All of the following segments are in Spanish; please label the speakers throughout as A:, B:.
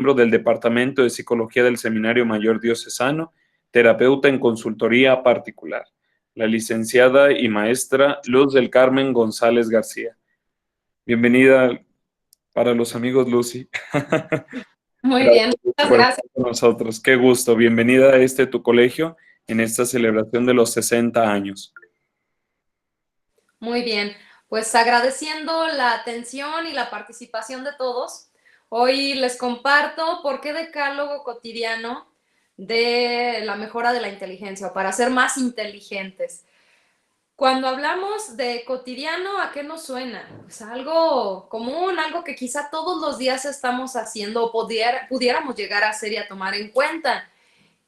A: miembro del Departamento de Psicología del Seminario Mayor Diocesano, terapeuta en consultoría particular, la licenciada y maestra Luz del Carmen González García. Bienvenida para los amigos, Lucy.
B: Muy bien, muchas gracias.
A: Con nosotros, qué gusto. Bienvenida a tu colegio en esta celebración de los 60 años.
B: Muy bien, pues agradeciendo la atención y la participación de todos, hoy les comparto por qué decálogo cotidiano de la mejora de la inteligencia o para ser más inteligentes. Cuando hablamos de cotidiano, ¿a qué nos suena? Pues algo común, algo que quizá todos los días estamos haciendo o pudiéramos llegar a hacer y a tomar en cuenta.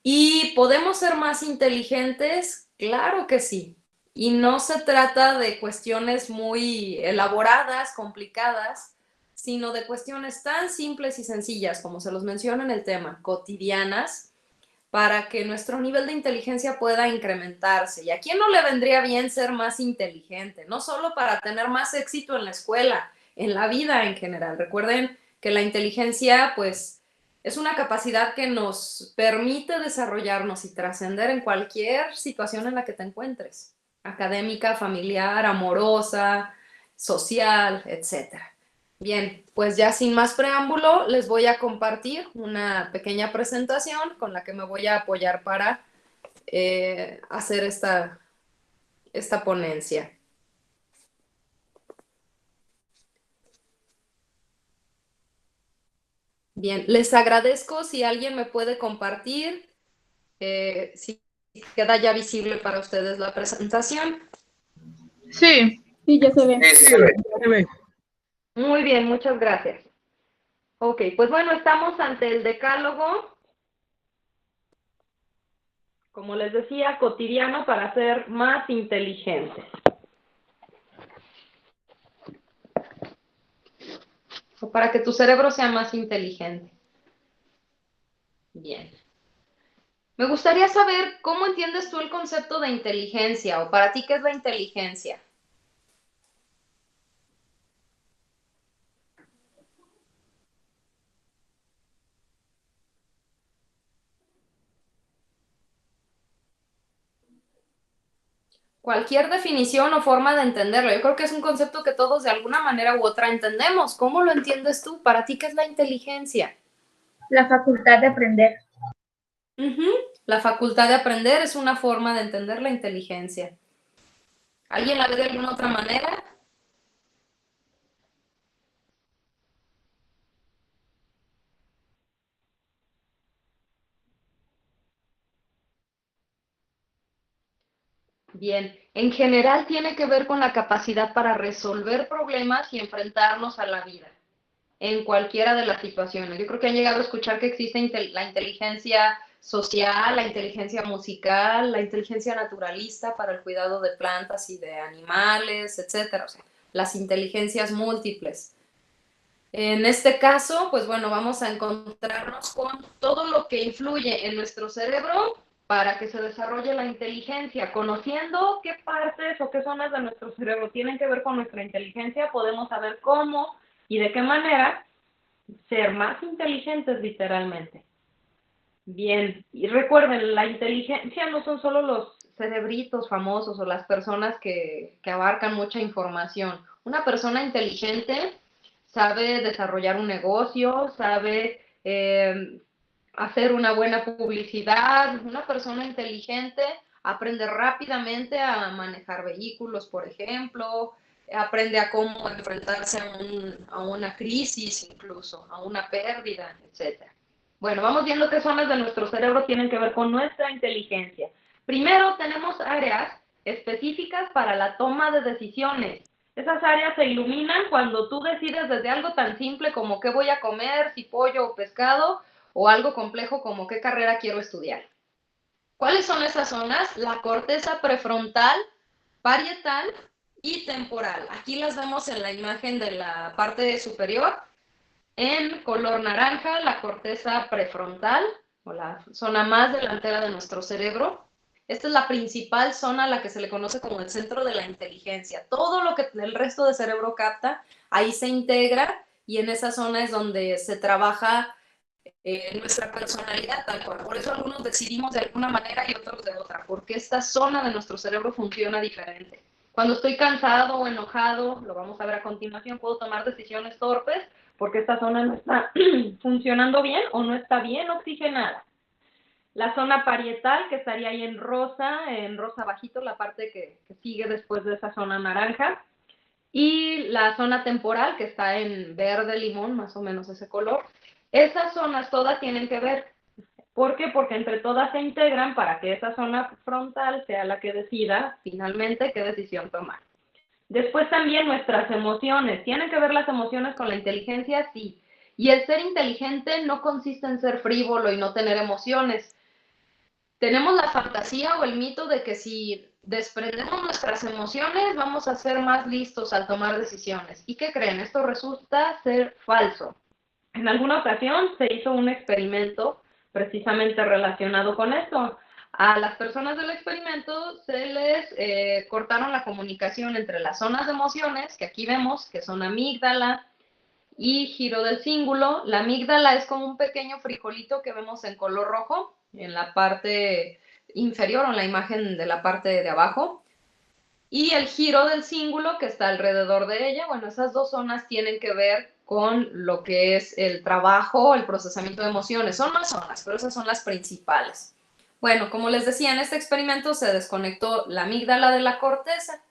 B: ¿Y podemos ser más inteligentes? Claro que sí. Y no se trata de cuestiones muy elaboradas, complicadas, sino de cuestiones tan simples y sencillas, como se los menciona en el tema, cotidianas, para que nuestro nivel de inteligencia pueda incrementarse. ¿Y a quién no le vendría bien ser más inteligente? No solo para tener más éxito en la escuela, en la vida en general. Recuerden que la inteligencia, pues, es una capacidad que nos permite desarrollarnos y trascender en cualquier situación en la que te encuentres, académica, familiar, amorosa, social, etcétera. Bien, pues ya sin más preámbulo, les voy a compartir una pequeña presentación con la que me voy a apoyar para hacer esta ponencia. Bien, les agradezco si alguien me puede compartir, si queda ya visible para ustedes la presentación.
C: Sí,
D: ya se ve.
C: Sí, se ve.
B: Muy bien, muchas gracias. Ok, pues bueno, estamos ante el decálogo, como les decía, cotidiano para ser más inteligentes. O para que tu cerebro sea más inteligente. Bien. Me gustaría saber cómo entiendes tú el concepto de inteligencia o para ti qué es la inteligencia. Cualquier definición o forma de entenderlo. Yo creo que es un concepto que todos de alguna manera u otra entendemos. ¿Cómo lo entiendes tú? ¿Para ti qué es la inteligencia?
D: La facultad de aprender.
B: La facultad de aprender es una forma de entender la inteligencia. ¿Alguien la ve de alguna otra manera? Bien, en general tiene que ver con la capacidad para resolver problemas y enfrentarnos a la vida, en cualquiera de las situaciones. Yo creo que han llegado a escuchar que existe la inteligencia social, la inteligencia musical, la inteligencia naturalista para el cuidado de plantas y de animales, etcétera. O sea, las inteligencias múltiples. En este caso, pues bueno, vamos a encontrarnos con todo lo que influye en nuestro cerebro para que se desarrolle la inteligencia. Conociendo qué partes o qué zonas de nuestro cerebro tienen que ver con nuestra inteligencia, podemos saber cómo y de qué manera ser más inteligentes literalmente. Bien, y recuerden, la inteligencia no son solo los cerebritos famosos o las personas que abarcan mucha información. Una persona inteligente sabe desarrollar un negocio, sabe hacer una buena publicidad. Una persona inteligente aprende rápidamente a manejar vehículos, por ejemplo, aprende a cómo enfrentarse a una crisis incluso, a una pérdida, etc. Bueno, vamos viendo qué zonas de nuestro cerebro tienen que ver con nuestra inteligencia. Primero tenemos áreas específicas para la toma de decisiones. Esas áreas se iluminan cuando tú decides desde algo tan simple como qué voy a comer, si pollo o pescado, o algo complejo como qué carrera quiero estudiar. ¿Cuáles son esas zonas? La corteza prefrontal, parietal y temporal. Aquí las vemos en la imagen de la parte superior. En color naranja, la corteza prefrontal, o la zona más delantera de nuestro cerebro. Esta es la principal zona a la que se le conoce como el centro de la inteligencia. Todo lo que el resto del cerebro capta, ahí se integra y en esa zona es donde se trabaja nuestra personalidad tal cual. Por eso algunos decidimos de alguna manera y otros de otra, porque esta zona de nuestro cerebro funciona diferente. Cuando estoy cansado o enojado, lo vamos a ver a continuación, puedo tomar decisiones torpes porque esta zona no está funcionando bien o no está bien oxigenada. La zona parietal, que estaría ahí en rosa bajito, la parte que sigue después de esa zona naranja. Y la zona temporal, que está en verde limón, más o menos ese color. Esas zonas todas tienen que ver. ¿Por qué? Porque entre todas se integran para que esa zona frontal sea la que decida finalmente qué decisión tomar. Después también nuestras emociones. ¿Tienen que ver las emociones con la inteligencia? Sí. Y el ser inteligente no consiste en ser frívolo y no tener emociones. Tenemos la fantasía o el mito de que si desprendemos nuestras emociones vamos a ser más listos al tomar decisiones. ¿Y qué creen? Esto resulta ser falso. En alguna ocasión se hizo un experimento precisamente relacionado con esto. A las personas del experimento se les cortaron la comunicación entre las zonas de emociones, que aquí vemos que son amígdala y giro del cíngulo. La amígdala es como un pequeño frijolito que vemos en color rojo en la parte inferior o en la imagen de la parte de abajo. Y el giro del cíngulo que está alrededor de ella, bueno, esas dos zonas tienen que ver con lo que es el trabajo, el procesamiento de emociones. Son más zonas, pero esas son las principales. Bueno, como les decía, en este experimento se desconectó la amígdala de la corteza,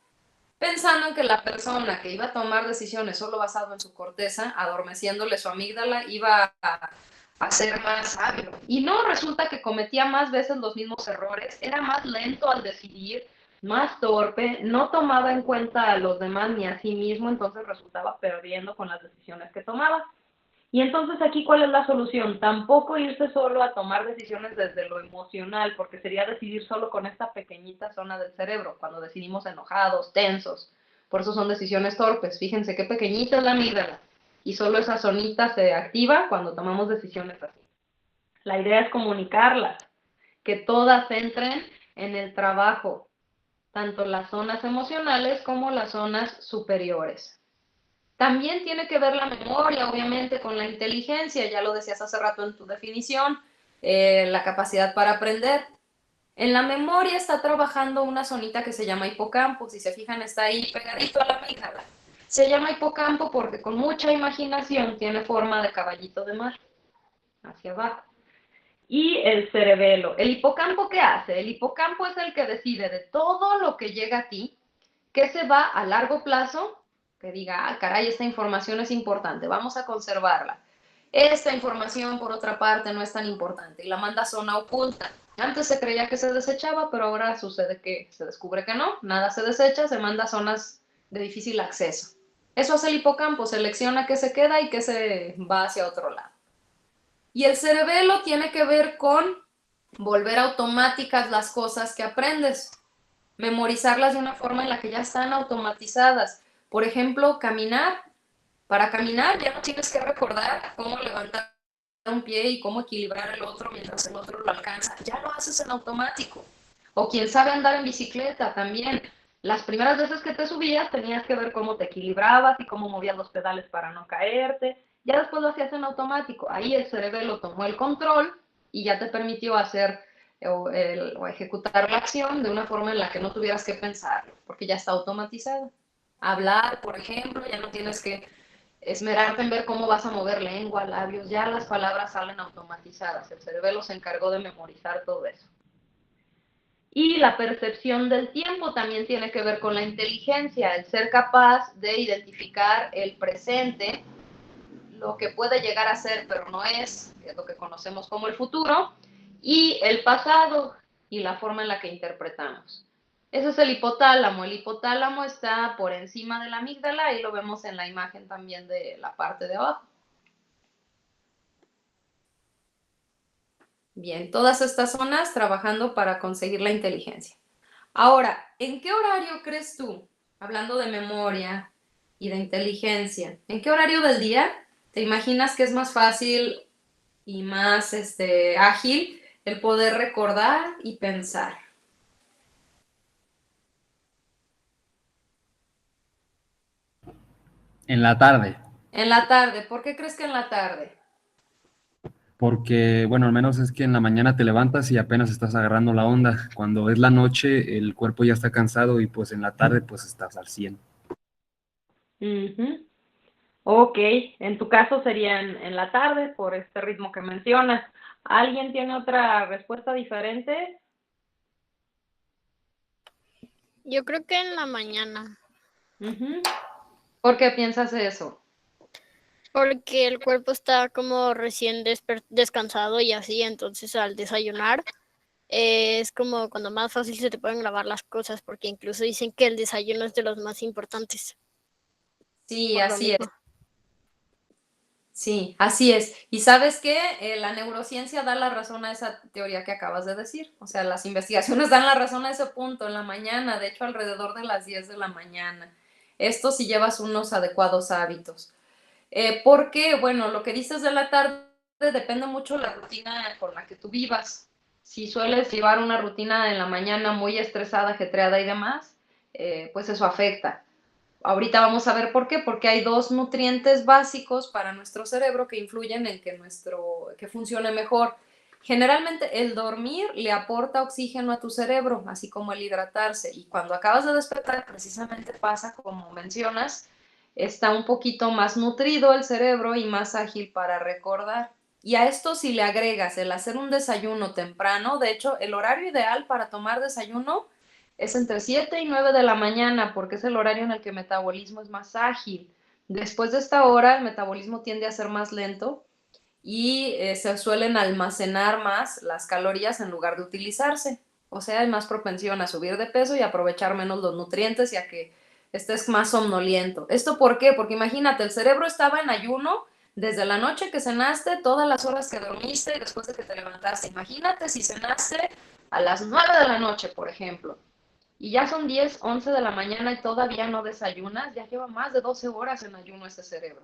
B: pensando en que la persona que iba a tomar decisiones solo basado en su corteza, adormeciéndole su amígdala, iba a ser más sabio. Y no, resulta que cometía más veces los mismos errores, era más lento al decidir, más torpe, no tomaba en cuenta a los demás ni a sí mismo, entonces resultaba perdiendo con las decisiones que tomaba. Y entonces aquí, ¿cuál es la solución? Tampoco irse solo a tomar decisiones desde lo emocional, porque sería decidir solo con esta pequeñita zona del cerebro, cuando decidimos enojados, tensos. Por eso son decisiones torpes. Fíjense qué pequeñita es la amígdala. Y solo esa zonita se activa cuando tomamos decisiones así. La idea es comunicarlas, que todas entren en el trabajo, tanto las zonas emocionales como las zonas superiores. También tiene que ver la memoria, obviamente, con la inteligencia, ya lo decías hace rato en tu definición, la capacidad para aprender. En la memoria está trabajando una zonita que se llama hipocampo, si se fijan está ahí pegadito a la amígdala. Se llama hipocampo porque con mucha imaginación tiene forma de caballito de mar, hacia abajo. Y el cerebelo. ¿El hipocampo qué hace? El hipocampo es el que decide de todo lo que llega a ti, que se va a largo plazo, que diga, ah, caray, esta información es importante, vamos a conservarla. Esta información, por otra parte, no es tan importante y la manda a zona oculta. Antes se creía que se desechaba, pero ahora sucede que se descubre que no, nada se desecha, se manda a zonas de difícil acceso. Eso hace el hipocampo, selecciona qué se queda y qué se va hacia otro lado. Y el cerebelo tiene que ver con volver automáticas las cosas que aprendes, memorizarlas de una forma en la que ya están automatizadas. Por ejemplo, caminar. Para caminar ya no tienes que recordar cómo levantar un pie y cómo equilibrar el otro mientras el otro lo alcanza. Ya lo haces en automático. O quien sabe andar en bicicleta también. Las primeras veces que te subías tenías que ver cómo te equilibrabas y cómo movías los pedales para no caerte. Ya después lo hacías en automático. Ahí el cerebro tomó el control y ya te permitió hacer o ejecutar la acción de una forma en la que no tuvieras que pensar, porque ya está automatizada. Hablar, por ejemplo, ya no tienes que esmerarte en ver cómo vas a mover lengua, labios, ya las palabras salen automatizadas. El cerebro se encargó de memorizar todo eso. Y la percepción del tiempo también tiene que ver con la inteligencia, el ser capaz de identificar el presente, lo que puede llegar a ser pero no es lo que conocemos como el futuro, y el pasado y la forma en la que interpretamos. Ese es el hipotálamo. El hipotálamo está por encima de la amígdala y lo vemos en la imagen también de la parte de abajo. Bien, todas estas zonas trabajando para conseguir la inteligencia. Ahora, ¿en qué horario crees tú, hablando de memoria y de inteligencia, en qué horario del día te imaginas que es más fácil y más ágil el poder recordar y pensar?
E: En la tarde,
B: En la tarde. ¿Por qué crees que en la tarde?
E: porque, bueno, al menos es que en la mañana te levantas y apenas estás agarrando la onda. Cuando es la noche, el cuerpo ya está cansado y pues en la tarde pues estás al 100.
B: Ujú. Ok, en tu caso sería en la tarde por este ritmo que mencionas. ¿Alguien tiene otra respuesta diferente?
F: Yo creo que en la mañana,
B: Ujú. ¿Por qué piensas eso?
F: porque el cuerpo está como recién descansado y así, entonces al desayunar es como cuando más fácil se te pueden grabar las cosas, porque incluso dicen que el desayuno es de los más importantes,
B: Sí,
F: por lo
B: así es.
F: mismo.
B: Sí, así es. ¿Y sabes qué? La neurociencia da la razón a esa teoría que acabas de decir. O sea, las investigaciones dan la razón a ese punto en la mañana, de hecho alrededor de las 10 de la mañana. Esto si llevas unos adecuados hábitos. Porque, bueno, lo que dices de la tarde depende mucho de la rutina con la que tú vivas. Si sueles llevar una rutina en la mañana muy estresada, ajetreada y demás, pues eso afecta. Ahorita vamos a ver por qué, porque hay dos nutrientes básicos para nuestro cerebro que influyen en que funcione mejor. Generalmente el dormir le aporta oxígeno a tu cerebro, así como el hidratarse. Y cuando acabas de despertar, precisamente pasa como mencionas, está un poquito más nutrido el cerebro y más ágil para recordar. Y a esto si le agregas el hacer un desayuno temprano, de hecho el horario ideal para tomar desayuno es entre 7 y 9 de la mañana, porque es el horario en el que el metabolismo es más ágil. Después de esta hora, el metabolismo tiende a ser más lento y se suelen almacenar más las calorías en lugar de utilizarse. O sea, hay más propensión a subir de peso y aprovechar menos los nutrientes y a que estés más somnoliento. ¿Esto por qué? Porque imagínate, el cerebro estaba en ayuno desde la noche que cenaste, todas las horas que dormiste y después de que te levantaste. Imagínate si cenaste a las 9 de la noche, por ejemplo, y ya son 10, 11 de la mañana y todavía no desayunas, ya lleva más de 12 horas en ayuno ese cerebro.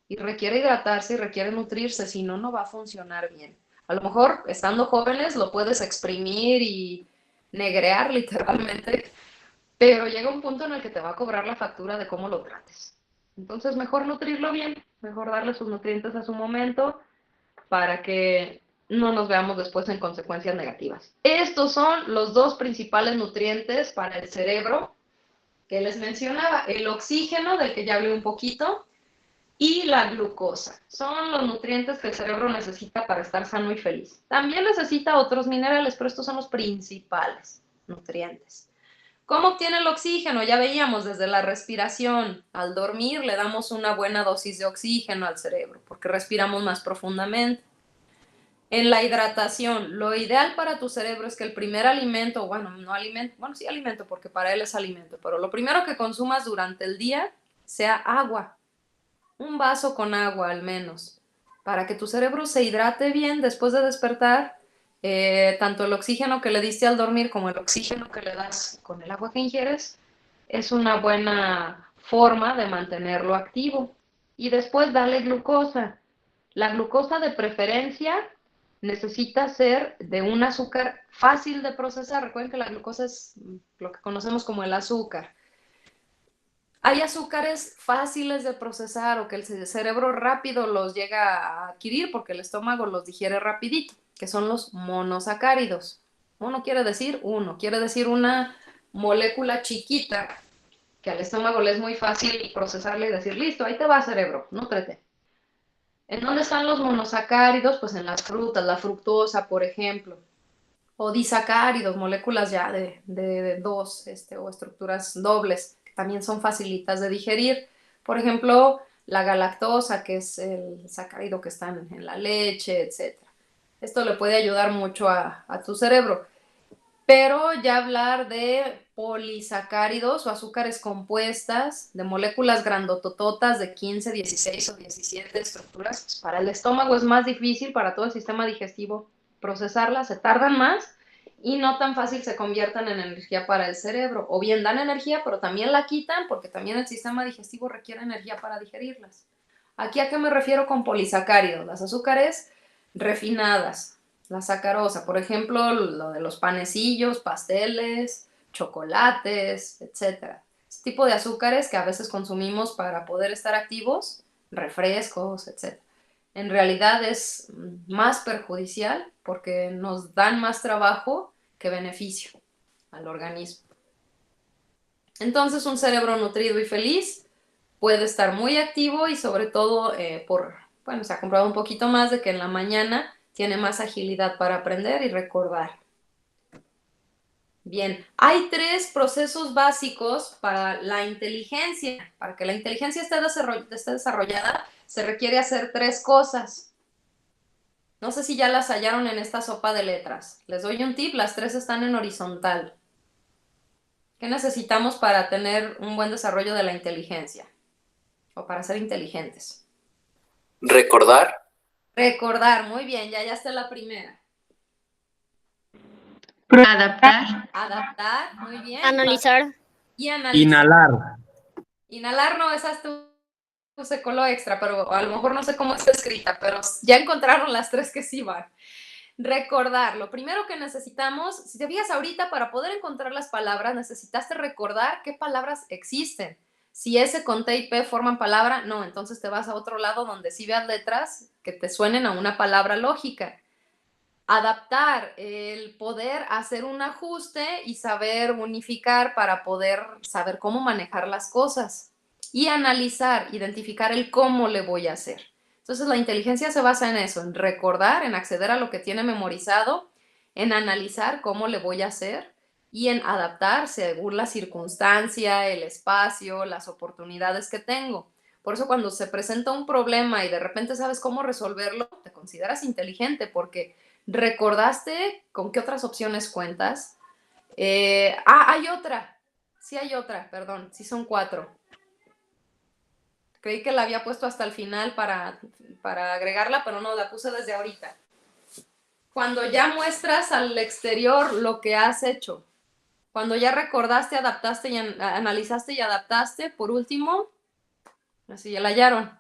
B: Y requiere hidratarse y requiere nutrirse, si no, no va a funcionar bien. A lo mejor, estando jóvenes, lo puedes exprimir y negrear literalmente, pero llega un punto en el que te va a cobrar la factura de cómo lo trates. Entonces, mejor nutrirlo bien, mejor darle sus nutrientes a su momento para que no nos veamos después en consecuencias negativas. Estos son los dos principales nutrientes para el cerebro que les mencionaba, el oxígeno, del que ya hablé un poquito, y la glucosa. Son los nutrientes que el cerebro necesita para estar sano y feliz. También necesita otros minerales, pero estos son los principales nutrientes. ¿Cómo obtiene el oxígeno? Ya veíamos desde la respiración. Al dormir le damos una buena dosis de oxígeno al cerebro porque respiramos más profundamente. En la hidratación, lo ideal para tu cerebro es que el primer alimento, bueno, no alimento, bueno, sí alimento porque para él es alimento, pero lo primero que consumas durante el día sea agua, un vaso con agua al menos, para que tu cerebro se hidrate bien después de despertar. Tanto el oxígeno que le diste al dormir como el oxígeno que le das con el agua que ingieres es una buena forma de mantenerlo activo. Y después dale glucosa. La glucosa de preferencia necesita ser de un azúcar fácil de procesar. Recuerden que la glucosa es lo que conocemos como el azúcar. Hay azúcares fáciles de procesar o que el cerebro rápido los llega a adquirir porque el estómago los digiere rapidito, que son los monosacáridos. Mono quiere decir uno, quiere decir una molécula chiquita que al estómago le es muy fácil procesarle y decir, listo, ahí te va cerebro, nútrete. ¿En dónde están los monosacáridos? Pues en las frutas, la fructosa, por ejemplo. O disacáridos, moléculas ya de dos o estructuras dobles, que también son facilitas de digerir. Por ejemplo, la galactosa, que es el sacárido que está en la leche, etc. Esto le puede ayudar mucho a tu cerebro. Pero ya hablar de polisacáridos o azúcares compuestas, de moléculas grandotototas de 15, 16 o 17 estructuras, pues para el estómago es más difícil, para todo el sistema digestivo procesarlas, se tardan más y no tan fácil se convierten en energía para el cerebro. O bien dan energía, pero también la quitan porque también el sistema digestivo requiere energía para digerirlas. ¿Aquí a qué me refiero con polisacáridos? Las azúcares refinadas, la sacarosa, por ejemplo, lo de los panecillos, pasteles, chocolates, etcétera. Este tipo de azúcares que a veces consumimos para poder estar activos, refrescos, etcétera. en realidad es más perjudicial porque nos dan más trabajo que beneficio al organismo. Entonces, un cerebro nutrido y feliz puede estar muy activo y sobre todo se ha comprobado un poquito más de que en la mañana tiene más agilidad para aprender y recordar. Bien, hay 3 procesos básicos para la inteligencia. Para que la inteligencia esté desarrollada, se requiere hacer 3 cosas. No sé si ya las hallaron en esta sopa de letras. Les doy un tip, las 3 están en horizontal. ¿Qué necesitamos para tener un buen desarrollo de la inteligencia? O para ser inteligentes.
G: Recordar.
B: Recordar, muy bien, ya está la primera.
D: Adaptar.
B: Adaptar, muy bien.
F: Analizar.
B: Y analizar.
E: Inhalar.
B: Inhalar no, esa es tu secolo extra, pero a lo mejor no sé cómo está escrita, pero ya encontraron las 3 que sí van. Recordar, lo primero que necesitamos, si te fijas ahorita, para poder encontrar las palabras, necesitaste recordar qué palabras existen. Si S con T y P forman palabra, no, entonces te vas a otro lado donde sí veas letras que te suenen a una palabra lógica. Adaptar, el poder hacer un ajuste y saber unificar para poder saber cómo manejar las cosas. Y analizar, identificar el cómo le voy a hacer. Entonces la inteligencia se basa en eso, en recordar, en acceder a lo que tiene memorizado, en analizar cómo le voy a hacer y en adaptar según la circunstancia, el espacio, las oportunidades que tengo. Por eso cuando se presenta un problema y de repente sabes cómo resolverlo, te consideras inteligente porque recordaste con qué otras opciones cuentas. Hay otra. Sí hay otra, perdón, sí son 4. Creí que la había puesto hasta el final para agregarla, pero no, la puse desde ahorita. Cuando ya muestras al exterior lo que has hecho, cuando ya recordaste, adaptaste y analizaste y adaptaste, por último, así ya la hallaron.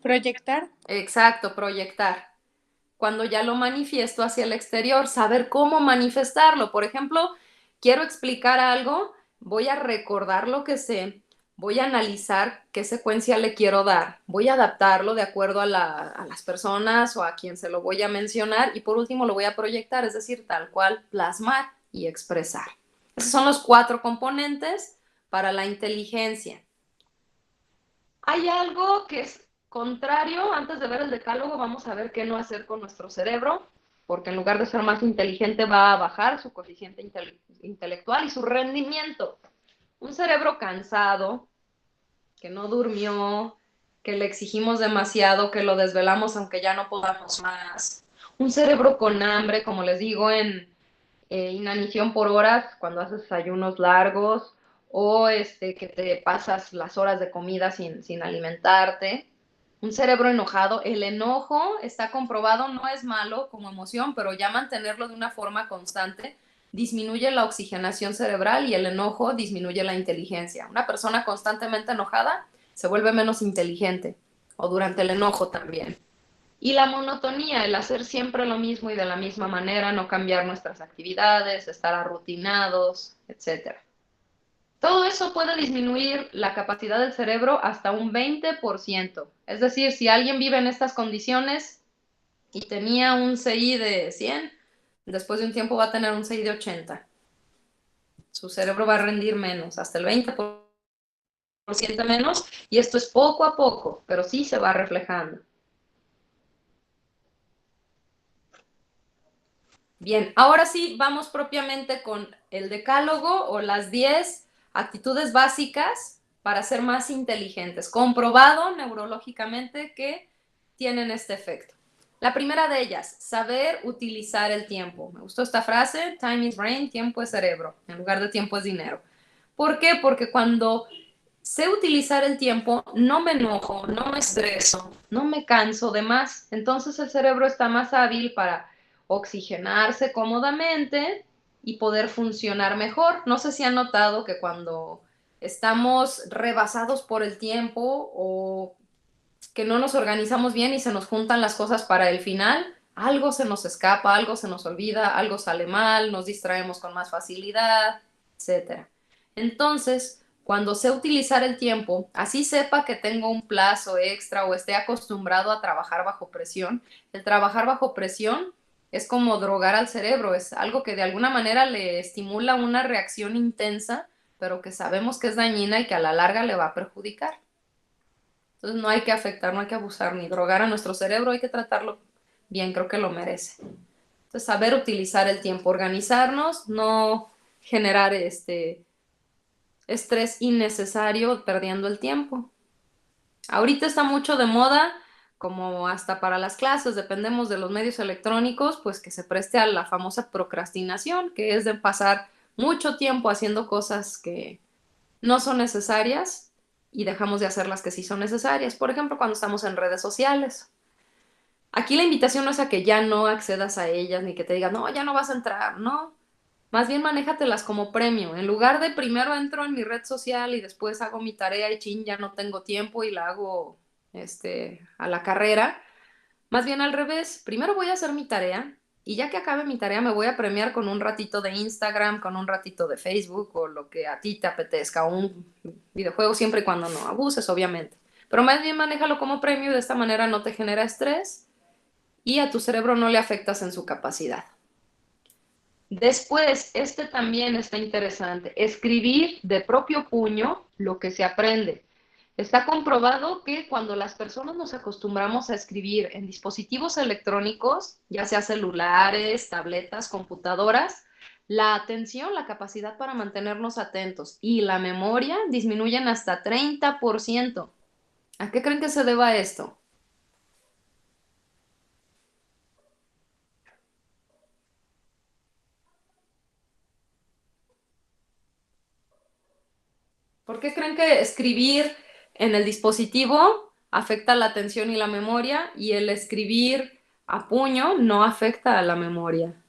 D: Proyectar.
B: Exacto, proyectar. Cuando ya lo manifiesto hacia el exterior, saber cómo manifestarlo. Por ejemplo, quiero explicar algo, voy a recordar lo que sé, voy a analizar qué secuencia le quiero dar, voy a adaptarlo de acuerdo a las personas o a quien se lo voy a mencionar y por último lo voy a proyectar, es decir, tal cual, plasmar y expresar. Esos son los 4 componentes para la inteligencia. Hay algo que es contrario. Antes de ver el decálogo, vamos a ver qué no hacer con nuestro cerebro, porque en lugar de ser más inteligente va a bajar su coeficiente intelectual y su rendimiento. Un cerebro cansado, que no durmió, que le exigimos demasiado, que lo desvelamos aunque ya no podamos más. Un cerebro con hambre, como les digo, en inanición por horas, cuando haces ayunos largos, o que te pasas las horas de comida sin alimentarte. Un cerebro enojado, el enojo está comprobado, no es malo como emoción, pero ya mantenerlo de una forma constante disminuye la oxigenación cerebral y el enojo disminuye la inteligencia. Una persona constantemente enojada se vuelve menos inteligente, o durante el enojo también. Y la monotonía, el hacer siempre lo mismo y de la misma manera, no cambiar nuestras actividades, estar arrutinados, etc. Todo eso puede disminuir la capacidad del cerebro hasta un 20%. Es decir, si alguien vive en estas condiciones y tenía un CI de 100, después de un tiempo va a tener un CI de 80. Su cerebro va a rendir menos, hasta el 20% menos, y esto es poco a poco, pero sí se va reflejando. Bien, ahora sí vamos propiamente con el decálogo o las 10 actitudes básicas para ser más inteligentes. Comprobado neurológicamente que tienen este efecto. La primera de ellas, saber utilizar el tiempo. Me gustó esta frase, time is brain, tiempo es cerebro, en lugar de tiempo es dinero. ¿Por qué? Porque cuando sé utilizar el tiempo, no me enojo, no me estreso, no me canso de más. Entonces el cerebro está más hábil para oxigenarse cómodamente y poder funcionar mejor. No sé si han notado que cuando estamos rebasados por el tiempo o que no nos organizamos bien y se nos juntan las cosas para el final, algo se nos escapa, algo se nos olvida, algo sale mal, nos distraemos con más facilidad, etc. Entonces, Cuando sé utilizar el tiempo, así sepa que tengo un plazo extra o esté acostumbrado a trabajar bajo presión, el trabajar bajo presión es como drogar al cerebro, es algo que de alguna manera le estimula una reacción intensa, pero que sabemos que es dañina y que a la larga le va a perjudicar. Entonces no hay que afectar, no hay que abusar ni drogar a nuestro cerebro, hay que tratarlo bien, creo que lo merece. Entonces saber utilizar el tiempo, organizarnos, no generar estrés innecesario perdiendo el tiempo. Ahorita está mucho de moda, como hasta para las clases, dependemos de los medios electrónicos, pues que se preste a la famosa procrastinación, que es de pasar mucho tiempo haciendo cosas que no son necesarias y dejamos de hacer las que sí son necesarias. Por ejemplo, cuando estamos en redes sociales. Aquí la invitación no es a que ya no accedas a ellas ni que te digan, no, ya no vas a entrar, no. Más bien manéjatelas como premio. En lugar de primero entro en mi red social y después hago mi tarea y chin, ya no tengo tiempo y la hago a la carrera. Más bien al revés. Primero voy a hacer mi tarea y ya que acabe mi tarea me voy a premiar con un ratito de Instagram, con un ratito de Facebook o lo que a ti te apetezca, o un videojuego siempre y cuando no abuses, obviamente. Pero más bien manéjalo como premio y de esta manera no te genera estrés y a tu cerebro no le afectas en su capacidad. Después, también está interesante, escribir de propio puño lo que se aprende. Está comprobado que cuando las personas nos acostumbramos a escribir en dispositivos electrónicos, ya sea celulares, tabletas, computadoras, la atención, la capacidad para mantenernos atentos y la memoria disminuyen hasta 30%. ¿A qué creen que se deba esto? ¿Por qué creen que escribir en el dispositivo afecta la atención y la memoria y el escribir a puño no afecta a la memoria?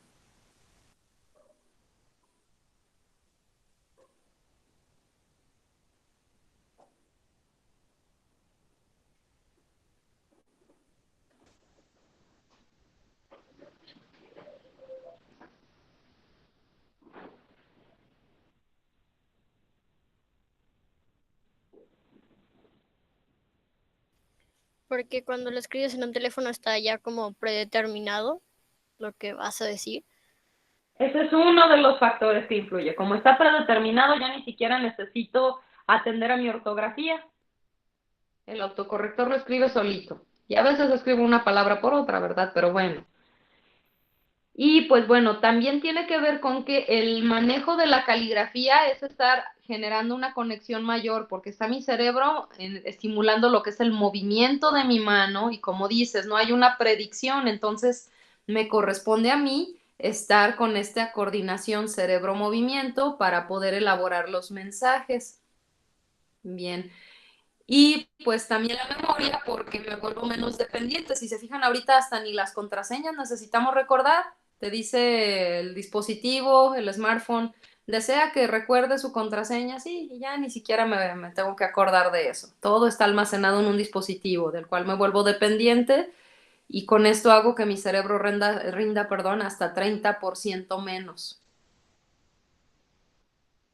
F: Porque cuando lo escribes en un teléfono está ya como predeterminado lo que vas a decir.
B: Ese es uno de los factores que influye. Como está predeterminado, ya ni siquiera necesito atender a mi ortografía. El autocorrector lo escribe solito. Y a veces escribo una palabra por otra, ¿verdad? Pero bueno. Y pues bueno, también tiene que ver con que el manejo de la caligrafía es estar generando una conexión mayor, porque está mi cerebro estimulando lo que es el movimiento de mi mano y como dices, no hay una predicción, entonces me corresponde a mí estar con esta coordinación cerebro-movimiento para poder elaborar los mensajes. Bien. Y pues también la memoria, porque me vuelvo menos dependiente. Si se fijan ahorita, hasta ni las contraseñas necesitamos recordar. Te dice el dispositivo, el smartphone, desea que recuerde su contraseña, sí, y ya ni siquiera me tengo que acordar de eso. Todo está almacenado en un dispositivo del cual me vuelvo dependiente y con esto hago que mi cerebro rinda hasta 30% menos.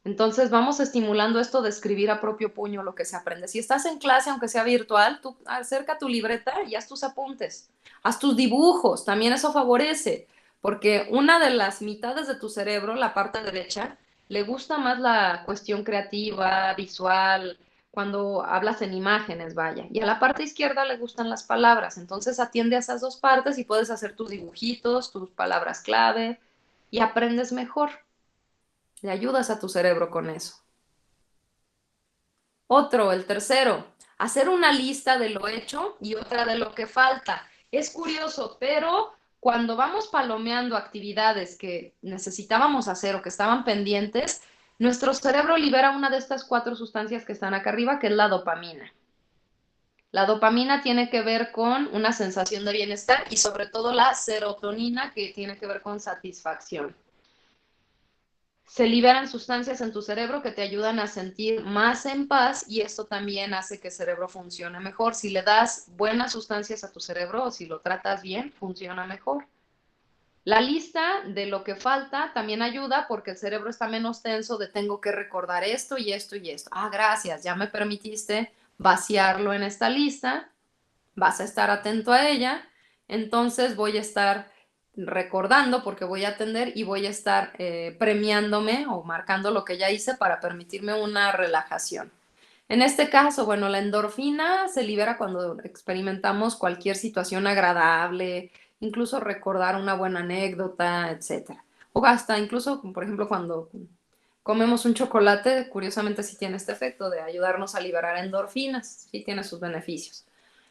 B: Entonces vamos estimulando esto de escribir a propio puño lo que se aprende. Si estás en clase, aunque sea virtual, tú acerca tu libreta y haz tus apuntes, haz tus dibujos, también eso favorece, porque una de las mitades de tu cerebro, la parte derecha, le gusta más la cuestión creativa, visual, cuando hablas en imágenes, vaya, y a la parte izquierda le gustan las palabras, entonces atiende a esas dos partes y puedes hacer tus dibujitos, tus palabras clave y aprendes mejor. Le ayudas a tu cerebro con eso. El tercero, hacer una lista de lo hecho y otra de lo que falta. Es curioso, pero cuando vamos palomeando actividades que necesitábamos hacer o que estaban pendientes, nuestro cerebro libera una de estas 4 sustancias que están acá arriba, que es la dopamina. La dopamina tiene que ver con una sensación de bienestar y sobre todo la serotonina, que tiene que ver con satisfacción. Se liberan sustancias en tu cerebro que te ayudan a sentir más en paz y esto también hace que el cerebro funcione mejor. Si le das buenas sustancias a tu cerebro o si lo tratas bien, funciona mejor. La lista de lo que falta también ayuda porque el cerebro está menos tenso de tengo que recordar esto y esto y esto. Ah, gracias, ya me permitiste vaciarlo en esta lista, vas a estar atento a ella, entonces voy a estar recordando porque voy a atender y voy a estar premiándome o marcando lo que ya hice para permitirme una relajación. En este caso, bueno, la endorfina se libera cuando experimentamos cualquier situación agradable, incluso recordar una buena anécdota, etcétera. O hasta incluso, por ejemplo, cuando comemos un chocolate, curiosamente sí tiene este efecto de ayudarnos a liberar endorfinas, sí tiene sus beneficios.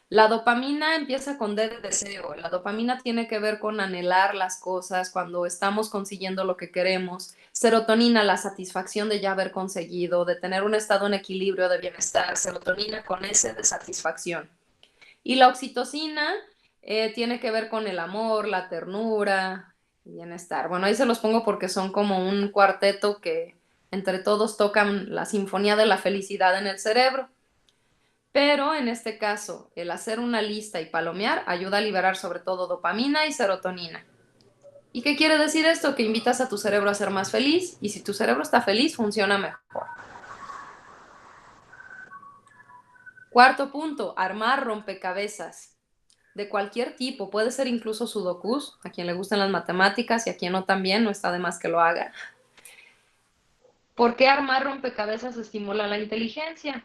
B: La dopamina empieza con D de deseo. La dopamina tiene que ver con anhelar las cosas cuando estamos consiguiendo lo que queremos. Serotonina, la satisfacción de ya haber conseguido, de tener un estado en equilibrio de bienestar. Serotonina con S de satisfacción. Y la oxitocina tiene que ver con el amor, la ternura, el bienestar. Bueno, ahí se los pongo porque son como un cuarteto que entre todos tocan la sinfonía de la felicidad en el cerebro. Pero en este caso, el hacer una lista y palomear ayuda a liberar sobre todo dopamina y serotonina. ¿Y qué quiere decir esto? Que invitas a tu cerebro a ser más feliz y si tu cerebro está feliz, funciona mejor. Cuarto punto, armar rompecabezas de cualquier tipo. Puede ser incluso sudokus, a quien le gustan las matemáticas y a quien no también, no está de más que lo haga. ¿Por qué armar rompecabezas estimula la inteligencia?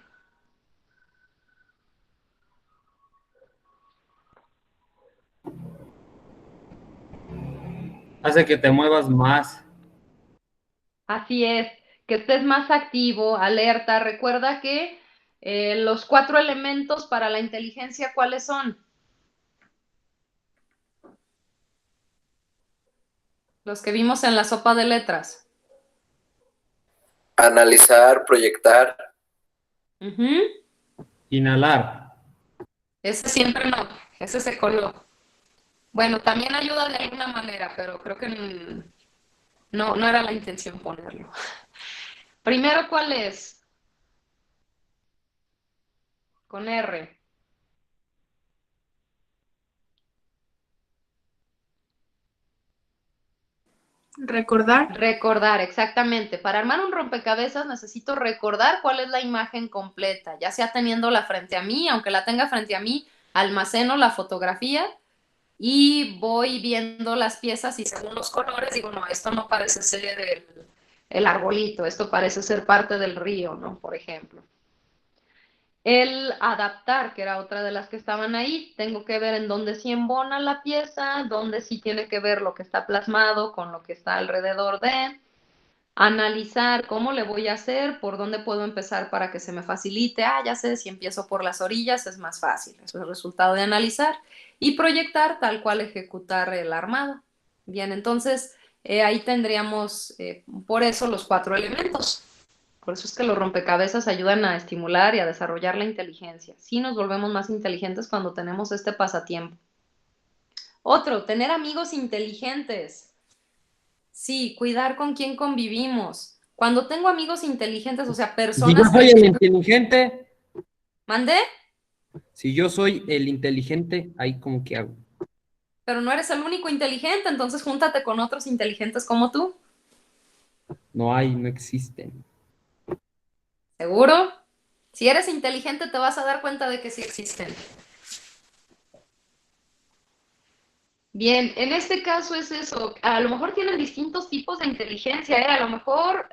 E: Hace que te muevas más.
B: Así es, que estés más activo, alerta. Recuerda que los 4 elementos para la inteligencia, ¿cuáles son? Los que vimos en la sopa de letras.
G: Analizar, proyectar,
B: Ujú.
E: Inhalar.
B: Ese siempre no, ese se coló. Bueno, también ayuda de alguna manera, pero creo que no era la intención ponerlo. Primero, ¿cuál es? Con R.
C: Recordar.
B: Recordar, exactamente. Para armar un rompecabezas necesito recordar cuál es la imagen completa, ya sea teniéndola frente a mí, aunque la tenga frente a mí, almaceno la fotografía y voy viendo las piezas y según los colores digo, no, esto no parece ser el arbolito, esto parece ser parte del río, ¿no? Por ejemplo. El adaptar, que era otra de las que estaban ahí, tengo que ver en dónde sí embona la pieza, dónde sí tiene que ver lo que está plasmado con lo que está alrededor de, analizar cómo le voy a hacer, por dónde puedo empezar para que se me facilite, ya sé, si empiezo por las orillas es más fácil, eso es el resultado de analizar, y proyectar tal cual ejecutar el armado. Bien, entonces ahí tendríamos por eso los 4 elementos. Por eso es que los rompecabezas ayudan a estimular y a desarrollar la inteligencia. Sí nos volvemos más inteligentes cuando tenemos este pasatiempo. Otro, tener amigos inteligentes. Sí, cuidar con quién convivimos. Cuando tengo amigos inteligentes, o sea,
E: Si yo
B: personas
E: soy
B: que...
E: el inteligente,
B: ¿Mandé?
E: si yo soy el inteligente, ahí como que hago.
B: Pero no eres el único inteligente, entonces júntate con otros inteligentes como tú.
E: No hay, no existen.
B: ¿Seguro? Si eres inteligente te vas a dar cuenta de que sí existen. Bien, en este caso es eso. A lo mejor tienen distintos tipos de inteligencia, ¿eh? A lo mejor,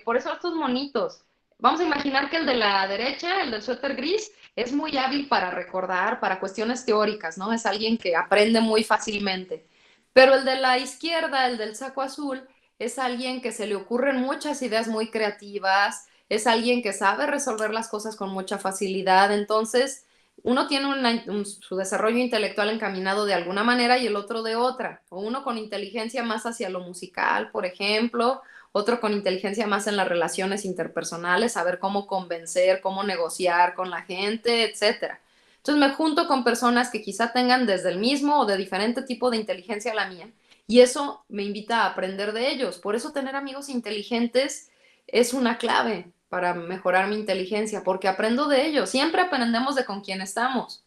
B: por eso estos monitos. Vamos a imaginar que el de la derecha, el del suéter gris, es muy hábil para recordar, para cuestiones teóricas, ¿no? Es alguien que aprende muy fácilmente. Pero el de la izquierda, el del saco azul, es alguien que se le ocurren muchas ideas muy creativas, es alguien que sabe resolver las cosas con mucha facilidad. Entonces, uno tiene su desarrollo intelectual encaminado de alguna manera y el otro de otra, o uno con inteligencia más hacia lo musical, por ejemplo, otro con inteligencia más en las relaciones interpersonales, saber cómo convencer, cómo negociar con la gente, etcétera. Entonces me junto con personas que quizá tengan desde el mismo o de diferente tipo de inteligencia a la mía y eso me invita a aprender de ellos. Por eso tener amigos inteligentes es una clave para mejorar mi inteligencia, porque aprendo de ellos. Siempre aprendemos de con quién estamos.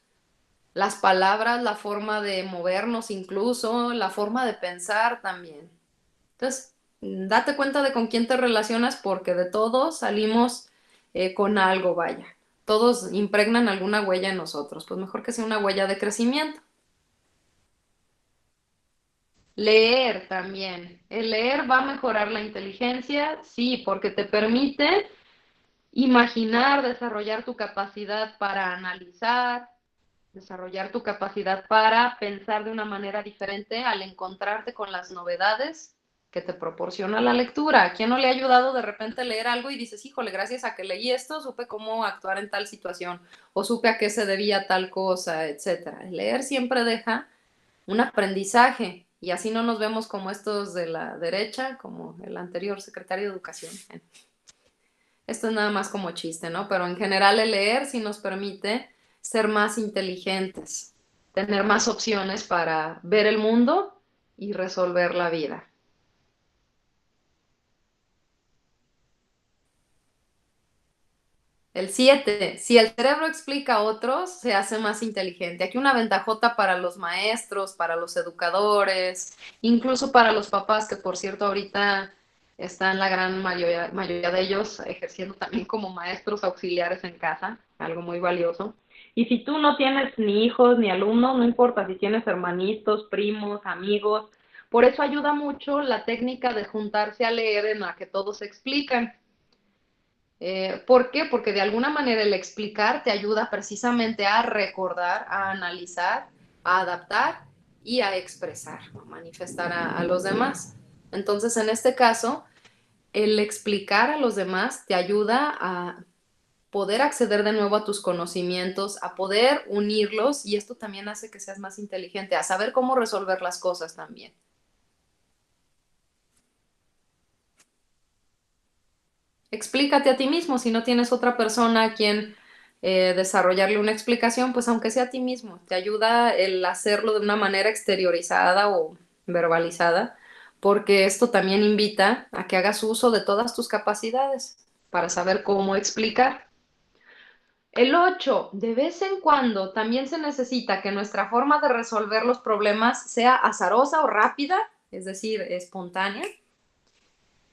B: las palabras, la forma de movernos incluso, la forma de pensar también. Entonces, date cuenta de con quién te relacionas porque de todos salimos con algo, vaya. Todos impregnan alguna huella en nosotros, pues mejor que sea una huella de crecimiento. Leer también. El leer va a mejorar la inteligencia, sí, porque te permite imaginar, desarrollar tu capacidad para analizar, desarrollar tu capacidad para pensar de una manera diferente al encontrarte con las novedades que te proporciona la lectura. ¿A quién no le ha ayudado de repente leer algo y dices, híjole, gracias a que leí esto, supe cómo actuar en tal situación o supe a qué se debía tal cosa, etcétera? El leer siempre deja un aprendizaje y así no nos vemos como estos de la derecha, como el anterior secretario de Educación. Esto es nada más como chiste, ¿no? Pero en general el leer sí nos permite ser más inteligentes, tener más opciones para ver el mundo y resolver la vida. El 7, si el cerebro explica a otros, se hace más inteligente. Aquí una ventajota para los maestros, para los educadores, incluso para los papás, que por cierto ahorita están la gran mayoría de ellos ejerciendo también como maestros auxiliares en casa, algo muy valioso. Y si tú no tienes ni hijos ni alumnos, no importa si tienes hermanitos, primos, amigos, por eso ayuda mucho la técnica de juntarse a leer en la que todos explican. ¿Por qué? Porque de alguna manera el explicar te ayuda precisamente a recordar, a analizar, a adaptar y a expresar, a manifestar a los demás. Entonces, en este caso, el explicar a los demás te ayuda a poder acceder de nuevo a tus conocimientos, a poder unirlos y esto también hace que seas más inteligente, a saber cómo resolver las cosas también. Explícate a ti mismo, si no tienes otra persona a quien desarrollarle una explicación, pues aunque sea a ti mismo, te ayuda el hacerlo de una manera exteriorizada o verbalizada, porque esto también invita a que hagas uso de todas tus capacidades para saber cómo explicar. El 8, de vez en cuando también se necesita que nuestra forma de resolver los problemas sea azarosa o rápida, es decir, espontánea,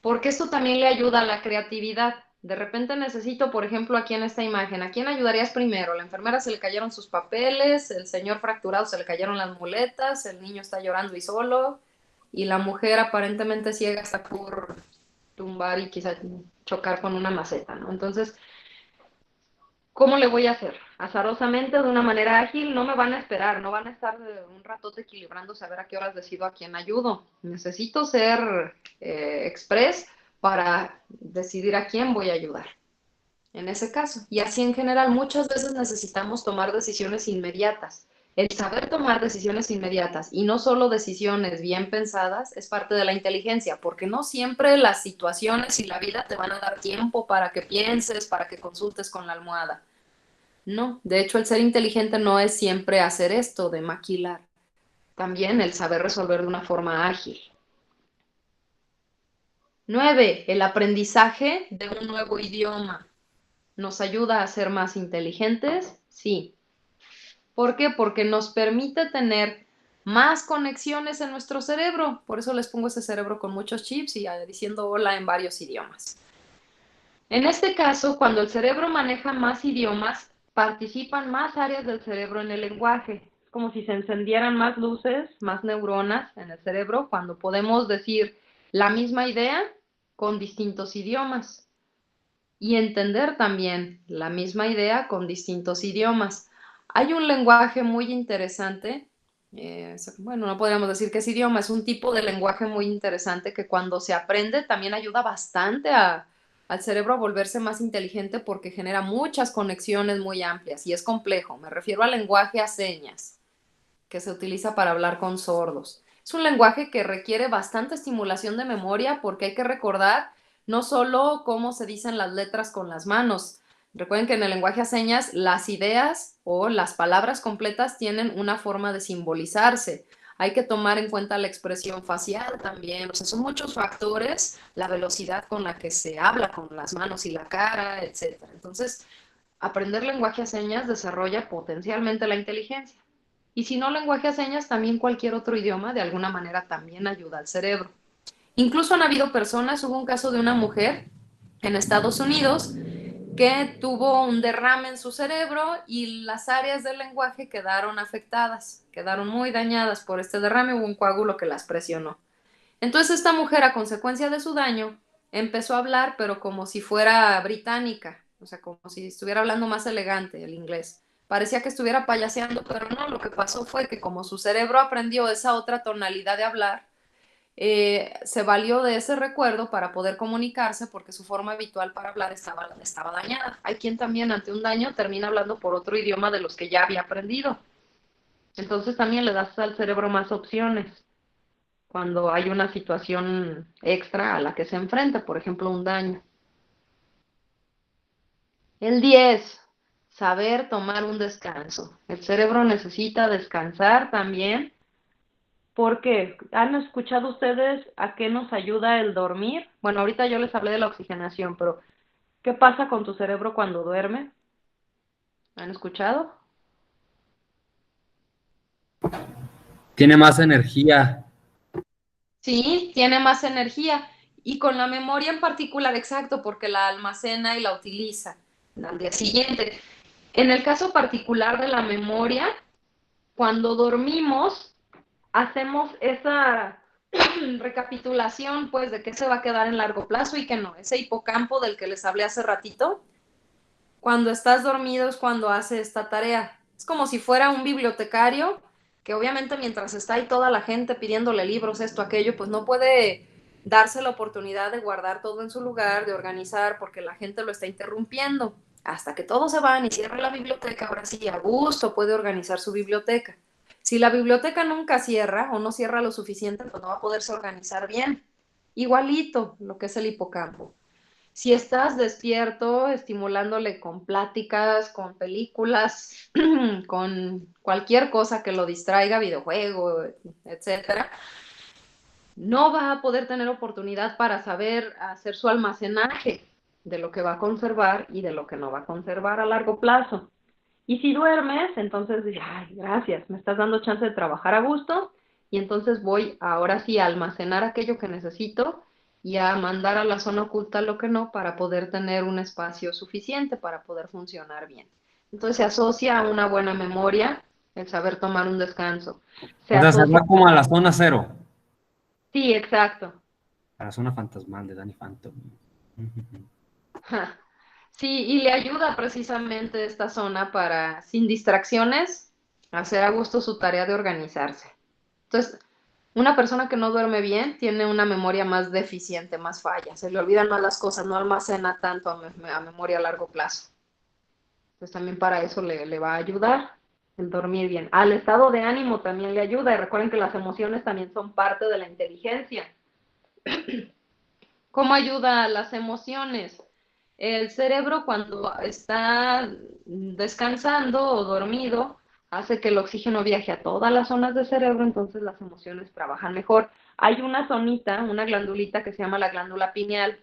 B: porque esto también le ayuda a la creatividad. De repente necesito, por ejemplo, aquí en esta imagen, ¿a quién ayudarías primero? La enfermera se le cayeron sus papeles, el señor fracturado se le cayeron las muletas, el niño está llorando y solo, y la mujer aparentemente ciega está por tumbar y quizá chocar con una maceta, ¿no? Entonces, ¿cómo le voy a hacer? Azarosamente, de una manera ágil, no me van a esperar, no van a estar un ratote equilibrándose a ver a qué horas decido a quién ayudo. Necesito ser express para decidir a quién voy a ayudar en ese caso. Y así en general, muchas veces necesitamos tomar decisiones inmediatas. El saber tomar decisiones inmediatas y no solo decisiones bien pensadas es parte de la inteligencia, porque no siempre las situaciones y la vida te van a dar tiempo para que pienses, para que consultes con la almohada. No, de hecho el ser inteligente no es siempre hacer esto de maquilar, también el saber resolver de una forma ágil. 9, el aprendizaje de un nuevo idioma. ¿Nos ayuda a ser más inteligentes? Sí. ¿Por qué? Porque nos permite tener más conexiones en nuestro cerebro. Por eso les pongo ese cerebro con muchos chips y diciendo hola en varios idiomas. En este caso, cuando el cerebro maneja más idiomas, participan más áreas del cerebro en el lenguaje. Es como si se encendieran más luces, más neuronas en el cerebro cuando podemos decir la misma idea con distintos idiomas y entender también la misma idea con distintos idiomas. Hay un lenguaje muy interesante, bueno, no podríamos decir que es idioma, es un tipo de lenguaje muy interesante que cuando se aprende también ayuda bastante al cerebro a volverse más inteligente porque genera muchas conexiones muy amplias y es complejo. Me refiero al lenguaje a señas que se utiliza para hablar con sordos. Es un lenguaje que requiere bastante estimulación de memoria porque hay que recordar no solo cómo se dicen las letras con las manos. Recuerden que en el lenguaje a señas las ideas o las palabras completas tienen una forma de simbolizarse. Hay que tomar en cuenta la expresión facial también. O sea, son muchos factores, la velocidad con la que se habla con las manos y la cara, etc. Entonces, aprender lenguaje a señas desarrolla potencialmente la inteligencia. Y si no lenguaje a señas, también cualquier otro idioma de alguna manera también ayuda al cerebro. Incluso han habido personas, hubo un caso de una mujer en Estados Unidos que tuvo un derrame en su cerebro y las áreas del lenguaje quedaron afectadas, quedaron muy dañadas por este derrame, hubo un coágulo que las presionó. Entonces esta mujer, a consecuencia de su daño, empezó a hablar, pero como si fuera británica, o sea, como si estuviera hablando más elegante el inglés. Parecía que estuviera payaseando, pero no, lo que pasó fue que como su cerebro aprendió esa otra tonalidad de hablar, se valió de ese recuerdo para poder comunicarse porque su forma habitual para hablar estaba dañada. Hay quien también ante un daño termina hablando por otro idioma de los que ya había aprendido. Entonces también le das al cerebro más opciones cuando hay una situación extra a la que se enfrenta, por ejemplo, un daño. El 10, saber tomar un descanso. El cerebro necesita descansar también. ¿Por qué? ¿Han escuchado ustedes a qué nos ayuda el dormir? Bueno, ahorita yo les hablé de la oxigenación, pero ¿qué pasa con tu cerebro cuando duerme? ¿Han escuchado?
E: Tiene más energía.
B: Sí, tiene más energía y con la memoria en particular, exacto, porque la almacena y la utiliza al día siguiente. En el caso particular de la memoria, cuando dormimos, hacemos esa recapitulación, pues, de qué se va a quedar en largo plazo y qué no. Ese hipocampo del que les hablé hace ratito, cuando estás dormido es cuando hace esta tarea. Es como si fuera un bibliotecario que obviamente mientras está ahí toda la gente pidiéndole libros, esto, aquello, pues no puede darse la oportunidad de guardar todo en su lugar, de organizar, porque la gente lo está interrumpiendo. Hasta que todos se van y cierra la biblioteca, ahora sí, a gusto puede organizar su biblioteca. Si la biblioteca nunca cierra o no cierra lo suficiente, pues no va a poderse organizar bien. Igualito lo que es el hipocampo. Si estás despierto, estimulándole con pláticas, con películas, con cualquier cosa que lo distraiga, videojuego, etcétera, no va a poder tener oportunidad para saber hacer su almacenaje de lo que va a conservar y de lo que no va a conservar a largo plazo. Y si duermes, entonces dices, ay, gracias, me estás dando chance de trabajar a gusto y entonces voy ahora sí a almacenar aquello que necesito y a mandar a la zona oculta lo que no para poder tener un espacio suficiente para poder funcionar bien. Entonces se asocia a una buena memoria el saber tomar un descanso.
E: O sea, se va como a la zona cero.
B: Sí, exacto.
E: A la zona fantasmal de Danny Phantom.
B: Sí, y le ayuda precisamente esta zona para, sin distracciones, hacer a gusto su tarea de organizarse. Entonces, una persona que no duerme bien tiene una memoria más deficiente, más falla, se le olvidan más las cosas, no almacena tanto a memoria a largo plazo. Entonces también para eso le va a ayudar el dormir bien. Al estado de ánimo también le ayuda y recuerden que las emociones también son parte de la inteligencia. ¿Cómo ayuda a las emociones? El cerebro cuando está descansando o dormido hace que el oxígeno viaje a todas las zonas del cerebro, entonces las emociones trabajan mejor. Hay una zonita, una glandulita que se llama la glándula pineal.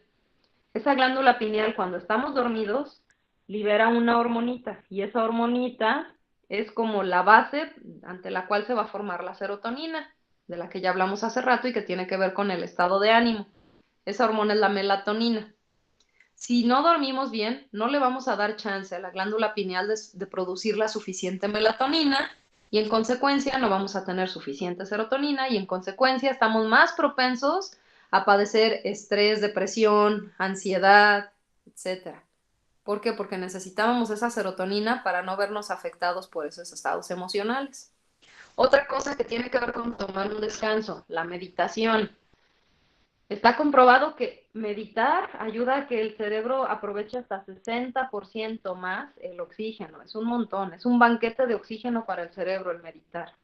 B: Esa glándula pineal cuando estamos dormidos libera una hormonita y esa hormonita es como la base ante la cual se va a formar la serotonina, de la que ya hablamos hace rato y que tiene que ver con el estado de ánimo. Esa hormona es la melatonina. Si no dormimos bien, no le vamos a dar chance a la glándula pineal de producir la suficiente melatonina y en consecuencia no vamos a tener suficiente serotonina y en consecuencia estamos más propensos a padecer estrés, depresión, ansiedad, etcétera. ¿Por qué? Porque necesitábamos esa serotonina para no vernos afectados por esos estados emocionales. Otra cosa que tiene que ver con tomar un descanso, la meditación. Está comprobado que meditar ayuda a que el cerebro aproveche hasta 60% más el oxígeno. Es un montón, es un banquete de oxígeno para el cerebro el meditar.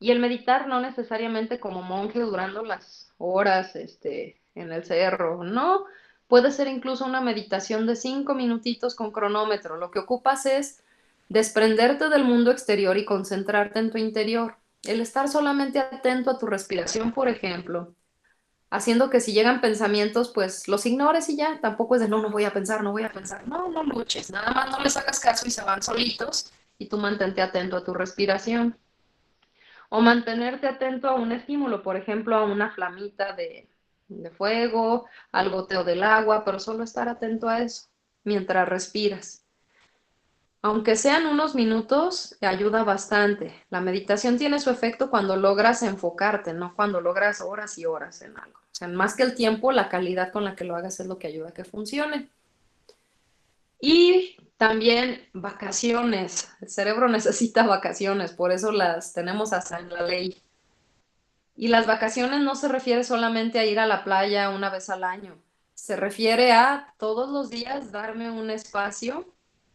B: Y el meditar no necesariamente como monje durando las horas en el cerro, no. Puede ser incluso una meditación de 5 minutitos con cronómetro. Lo que ocupas es desprenderte del mundo exterior y concentrarte en tu interior. El estar solamente atento a tu respiración, por ejemplo, haciendo que si llegan pensamientos, pues los ignores y ya, tampoco es de no voy a pensar, no voy a pensar, no luches, nada más no les hagas caso y se van solitos y tú mantente atento a tu respiración. O mantenerte atento a un estímulo, por ejemplo, a una flamita de fuego, al goteo del agua, pero solo estar atento a eso mientras respiras. Aunque sean unos minutos, te ayuda bastante. La meditación tiene su efecto cuando logras enfocarte, no cuando logras horas y horas en algo. O sea, más que el tiempo, la calidad con la que lo hagas es lo que ayuda a que funcione. Y también vacaciones. El cerebro necesita vacaciones, por eso las tenemos hasta en la ley. Y las vacaciones no se refiere solamente a ir a la playa una vez al año. Se refiere a todos los días darme un espacio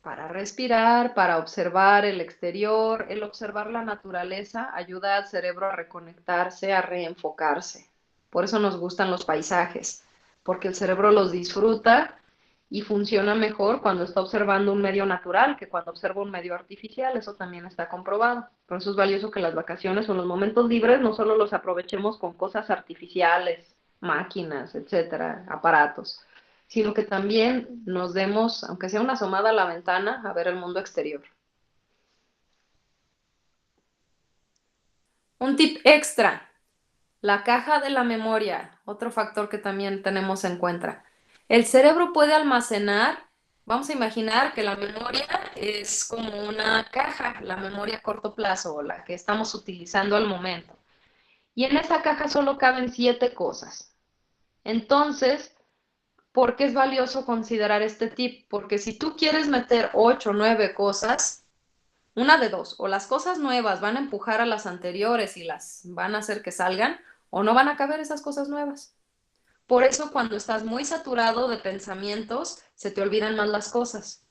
B: para respirar, para observar el exterior. El observar la naturaleza ayuda al cerebro a reconectarse, a reenfocarse. Por eso nos gustan los paisajes, porque el cerebro los disfruta y funciona mejor cuando está observando un medio natural que cuando observa un medio artificial. Eso también está comprobado. Por eso es valioso que las vacaciones o los momentos libres no solo los aprovechemos con cosas artificiales, máquinas, etcétera, aparatos, sino que también nos demos, aunque sea una asomada a la ventana, a ver el mundo exterior. Un tip extra, la caja de la memoria, otro factor que también tenemos en cuenta. El cerebro puede almacenar, vamos a imaginar que la memoria es como una caja, la memoria a corto plazo, o la que estamos utilizando al momento. Y en esa caja solo caben 7 cosas. Entonces, ¿por qué es valioso considerar este tip? Porque si tú quieres meter 8 o 9 cosas, una de dos, o las cosas nuevas van a empujar a las anteriores y las van a hacer que salgan, o no van a caber esas cosas nuevas. Por eso cuando estás muy saturado de pensamientos, se te olvidan más las cosas.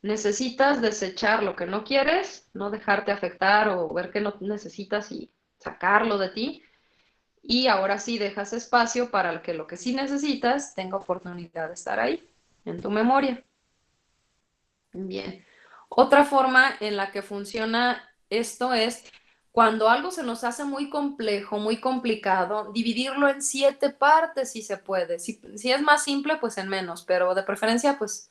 B: Necesitas desechar lo que no quieres, no dejarte afectar o ver que no necesitas y sacarlo de ti. Y ahora sí dejas espacio para que lo que sí necesitas tenga oportunidad de estar ahí, en tu memoria. Bien. Otra forma en la que funciona esto es cuando algo se nos hace muy complejo, muy complicado, dividirlo en 7 partes si se puede. Si es más simple, pues en menos, pero de preferencia, pues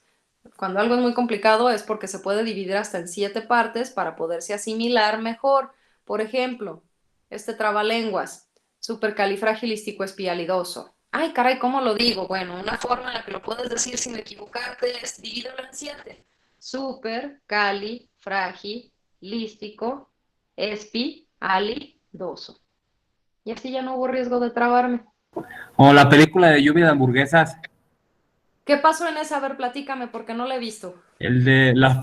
B: cuando algo es muy complicado es porque se puede dividir hasta en 7 partes para poderse asimilar mejor. Por ejemplo, este trabalenguas, supercalifragilisticoespialidoso. Ay, caray, ¿cómo lo digo? Bueno, una forma en la que lo puedes decir sin equivocarte es divídelo en 7. Super, cali, fragi, lístico, espi, ali, doso. Y así ya no hubo riesgo de trabarme.
E: O la película de lluvia de hamburguesas,
B: ¿Qué pasó en esa? A ver, platícame, porque no la he visto.
E: el de la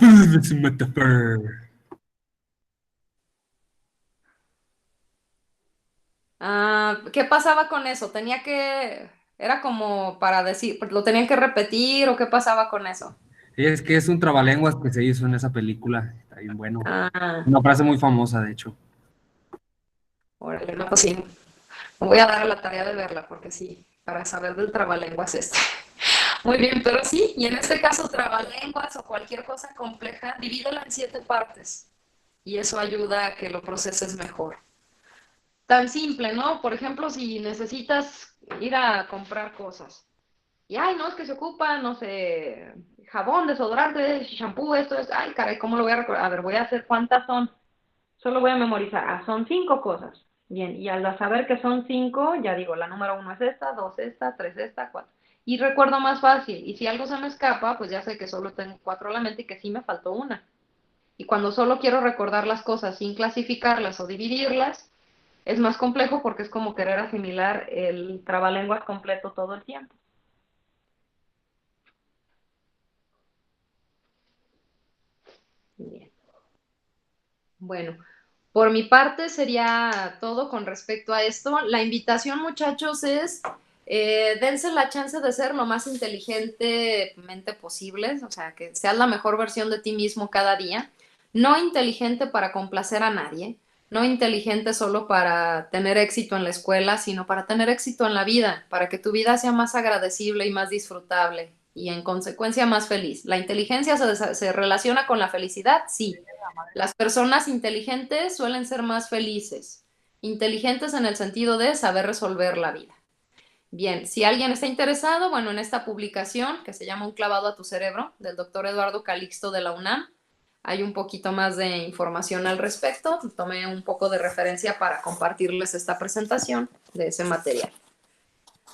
B: Ah, ¿qué pasaba con eso? Era como para decir, ¿lo tenían que repetir o qué pasaba con eso?
E: Es que es un trabalenguas que se hizo en esa película, está bien bueno.
B: Ah,
E: Una frase muy famosa, de hecho.
B: órale, no, pues sí. Me voy a dar a la tarea de verla, porque sí, para saber del trabalenguas este. Muy bien, pero sí, y en este caso trabalenguas o cualquier cosa compleja, divídela en 7 partes y eso ayuda a que lo proceses mejor. Tan simple, ¿no? Por ejemplo, si necesitas ir a comprar cosas y, ay, no, es que se ocupa, no sé, jabón, desodorante, shampoo, esto es, ay, caray, ¿cómo lo voy a recordar? A ver, voy a hacer cuántas son. Solo voy a memorizar. Ah, son 5 cosas. Bien, y al saber que son 5, ya digo, la número 1 es esta, 2 esta, 3 esta, 4. Y recuerdo más fácil. Y si algo se me escapa, pues ya sé que solo tengo 4 a la mente y que sí me faltó una. Y cuando solo quiero recordar las cosas sin clasificarlas o dividirlas, es más complejo porque es como querer asimilar el trabalenguas completo todo el tiempo. Bien. Bueno, por mi parte sería todo con respecto a esto. La invitación, muchachos, es dense la chance de ser lo más inteligentemente posibles, o sea, que seas la mejor versión de ti mismo cada día. No inteligente para complacer a nadie, no inteligente solo para tener éxito en la escuela, sino para tener éxito en la vida, para que tu vida sea más agradecible y más disfrutable y en consecuencia más feliz. ¿La inteligencia se relaciona con la felicidad? Sí. Las personas inteligentes suelen ser más felices. Inteligentes en el sentido de saber resolver la vida. Bien, si alguien está interesado, en esta publicación que se llama Un clavado a tu cerebro, del doctor Eduardo Calixto de la UNAM, hay un poquito más de información al respecto. Tomé un poco de referencia para compartirles esta presentación de ese material.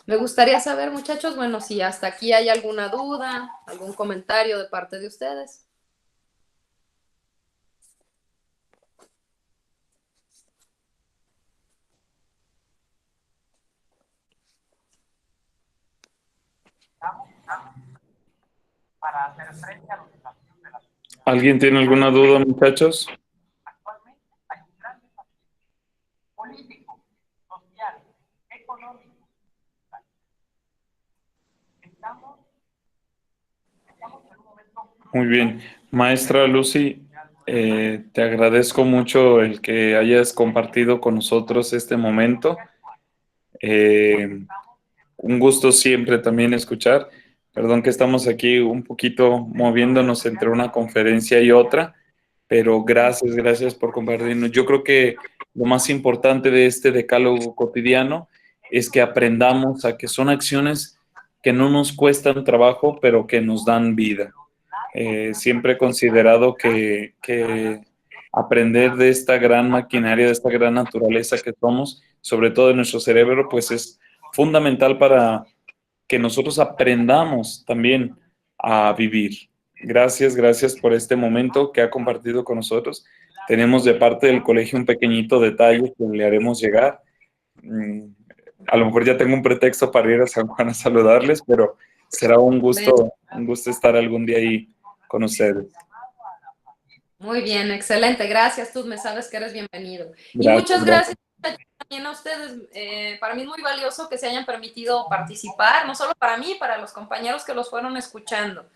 B: Me gustaría saber, muchachos, bueno, si hasta aquí hay alguna duda, algún comentario de parte de ustedes.
A: ¿Alguien tiene alguna duda, muchachos? Muy bien. Maestra Lucy, te agradezco mucho el que hayas compartido con nosotros este momento. Un gusto siempre también escuchar. Perdón que estamos aquí un poquito moviéndonos entre una conferencia y otra, pero gracias por compartirnos. Yo creo que lo más importante de este decálogo cotidiano es que aprendamos a que son acciones que no nos cuestan trabajo, pero que nos dan vida. Siempre he considerado que aprender de esta gran maquinaria, de esta gran naturaleza que somos, sobre todo de nuestro cerebro, pues es fundamental para que nosotros aprendamos también a vivir. Gracias por este momento que ha compartido con nosotros. Tenemos de parte del colegio un pequeñito detalle que le haremos llegar. A lo mejor ya tengo un pretexto para ir a San Juan a saludarles, pero será un gusto estar algún día ahí con ustedes.
B: Muy bien, excelente. Gracias, tú me sabes que eres bienvenido. Y
A: Gracias,
B: muchas gracias también a ustedes. Para mí es muy valioso que se hayan permitido participar, no solo para mí, para los compañeros que los fueron escuchando.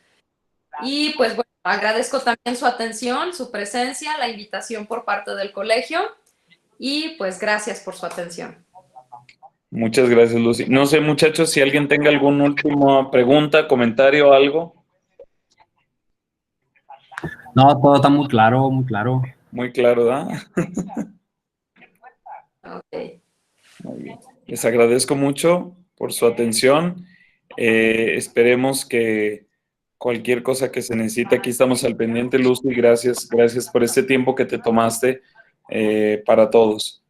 B: Y pues bueno, agradezco también su atención, su presencia, la invitación por parte del colegio y pues gracias por su atención.
A: Muchas gracias, Lucy. No sé, muchachos, si alguien tenga alguna última pregunta, comentario, algo.
E: No, todo está muy claro, muy claro.
A: Muy claro, ¿verdad?
B: Ok.
A: Muy bien. Les agradezco mucho por su atención. Esperemos que cualquier cosa que se necesite, aquí estamos al pendiente, Lucy. Gracias por este tiempo que te tomaste para todos.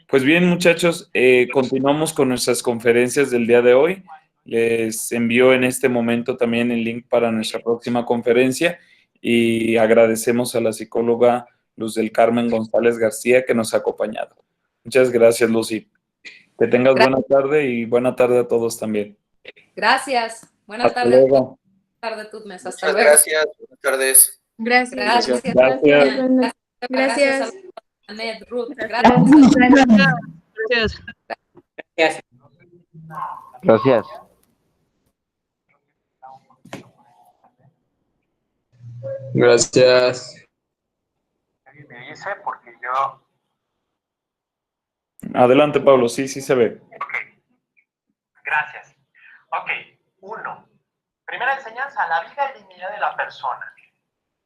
A: Pues bien, muchachos, continuamos con nuestras conferencias del día de hoy. Les envío en este momento también el link para nuestra próxima conferencia y agradecemos a la psicóloga Luz del Carmen González García que nos ha acompañado. Muchas gracias, Lucy. Que tengas buena tarde y buena tarde a todos también.
B: Gracias. Buenas
A: Hasta
B: tardes.
A: luego.
B: Buenas tardes, Tutmes. Hasta
G: Muchas
B: luego.
G: gracias. Buenas tardes.
C: Gracias.
B: Gracias.
C: Gracias.
B: Anet, Ruth.
C: Gracias.
B: Gracias.
H: Gracias.
I: Gracias.
J: Me dice porque yo...
A: Adelante, Pablo. Sí se ve.
J: Ok. Gracias. Ok. 1. Primera enseñanza, la vida y dignidad de la persona.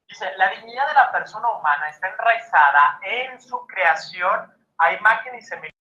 J: Dice, la dignidad de la persona humana está enraizada en su creación a imagen y semejanza